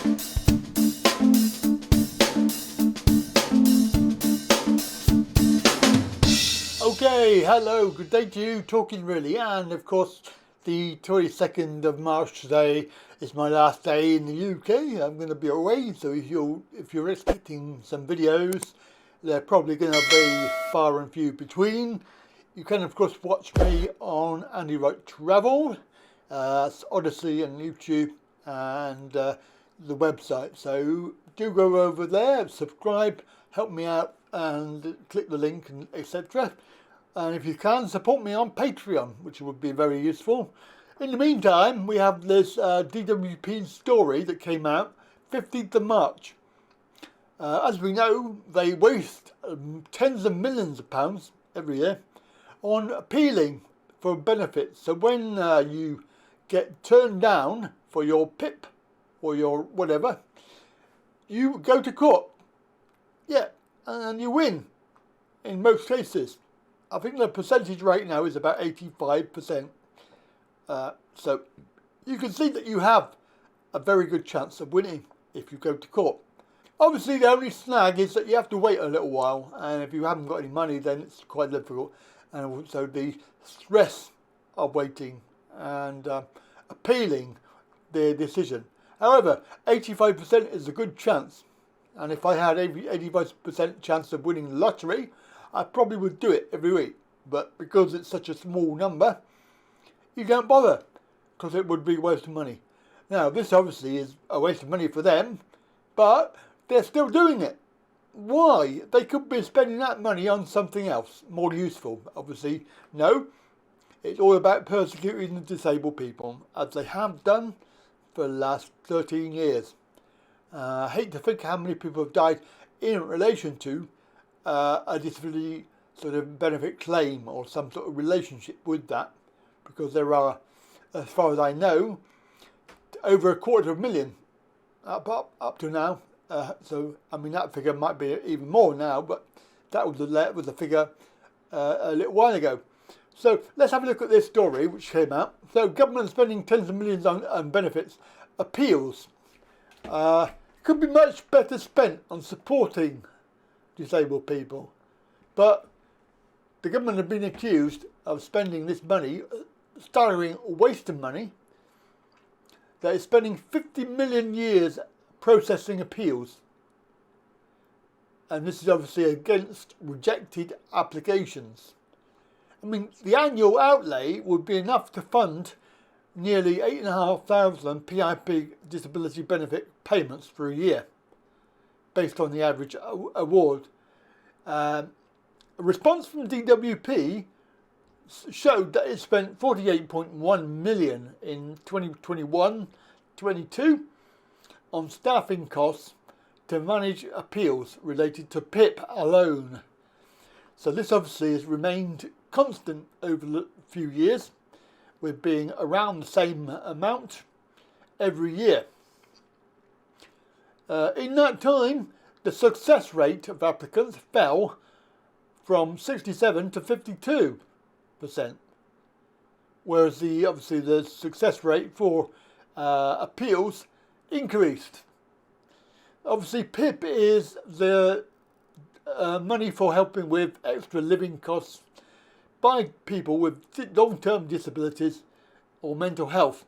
Okay, hello, good day to you, Talkin really, and of course the 22nd of March today is my last day in the UK. I'm going to be away, so if you're expecting some videos, they're probably going to be far and few between. You can of course watch me on Wright Travel, Odyssey and YouTube and the website, so do go over there, subscribe, help me out and click the link and etc. And if you can, support me on Patreon, which would be very useful. In the meantime, we have this DWP story that came out 15th of March. As we know, they waste tens of millions of pounds every year on appealing for benefits. So when you get turned down for your PIP or your whatever, you go to court. Yeah, and you win in most cases. I think the percentage rate now is about 85%. So you can see that you have a very good chance of winning if you go to court. Obviously the only snag is that you have to wait a little while, and if you haven't got any money then it's quite difficult. And also the stress of waiting and appealing the decision. However, 85% is a good chance. And if I had 85% chance of winning the lottery, I probably would do it every week. But because it's such a small number, you don't bother, because it would be a waste of money. Now, this obviously is a waste of money for them, but they're still doing it. Why? They could be spending that money on something else, more useful. Obviously, no. It's all about persecuting the disabled people, as they have done for the last 13 years. I hate to think how many people have died in relation to a disability sort of benefit claim or some sort of relationship with that, because there are, as far as I know, over 250,000 up to now. So I mean that figure might be even more now, but that was the figure a little while ago. So let's have a look at this story which came out. So government spending tens of millions on benefits appeals. Could be much better spent on supporting disabled people, but the government have been accused of spending this money, staggering waste of money, that is spending 50 million years processing appeals, and this is obviously against rejected applications. I mean, the annual outlay would be enough to fund nearly 8,500 PIP disability benefit payments for a year, based on the average award. A response from DWP showed that it spent 48.1 million in 2021-22 on staffing costs to manage appeals related to PIP alone. So this obviously has remained constant over the few years, with being around the same amount every year. In that time, the success rate of applicants fell from 67 to 52%, whereas obviously the success rate for appeals increased. Obviously, PIP is the money for helping with extra living costs by people with long-term disabilities or mental health.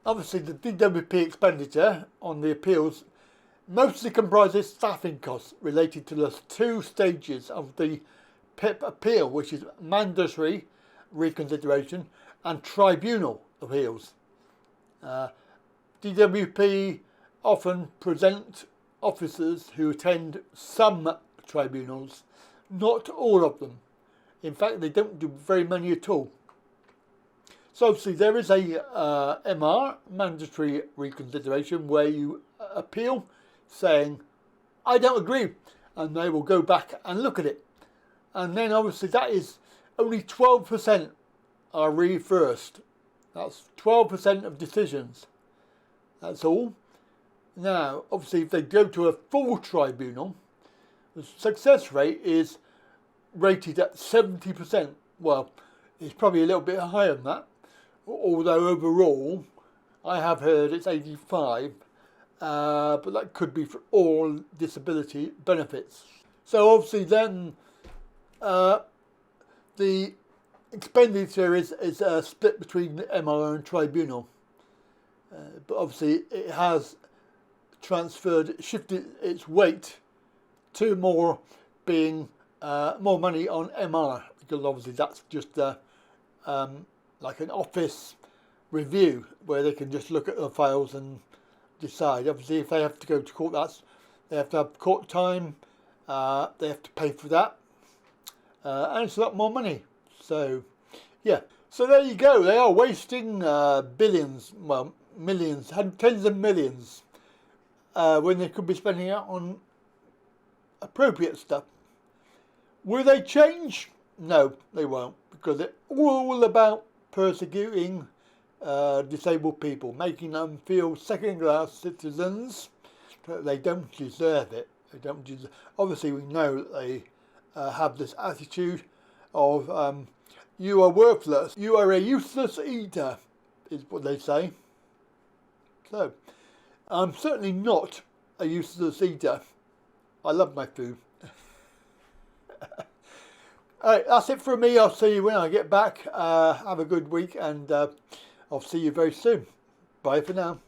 Obviously the DWP expenditure on the appeals mostly comprises staffing costs related to the two stages of the PIP appeal, which is mandatory reconsideration and tribunal appeals. DWP often present officers who attend some tribunals, not all of them. In fact, they don't do very many at all. So obviously there is a MR, mandatory reconsideration, where you appeal saying, I don't agree, and they will go back and look at it. And then obviously that is only 12% are reversed. That's 12% of decisions. That's all. Now, obviously if they go to a full tribunal, the success rate is rated at 70%. Well, it's probably a little bit higher than that, although overall I have heard it's 85, but that could be for all disability benefits. So obviously then the expenditure is split between the MR and tribunal, but obviously it has shifted its weight to more being more money on MR, because obviously that's just like an office review where they can just look at the files and decide. Obviously, if they have to go to court, they have to have court time. They have to pay for that, and it's a lot more money. So, yeah. So there you go. They are wasting billions, well, millions, tens of millions, when they could be spending it on appropriate stuff. Will they change? No, they won't, because it's all about persecuting disabled people, making them feel second-class citizens. They don't deserve it. They don't deserve. Obviously, we know that they have this attitude of you are worthless, you are a useless eater, is what they say. So, I'm certainly not a useless eater. I love my food. Alright, that's it from me. I'll see you when I get back. Have a good week, and I'll see you very soon. Bye for now.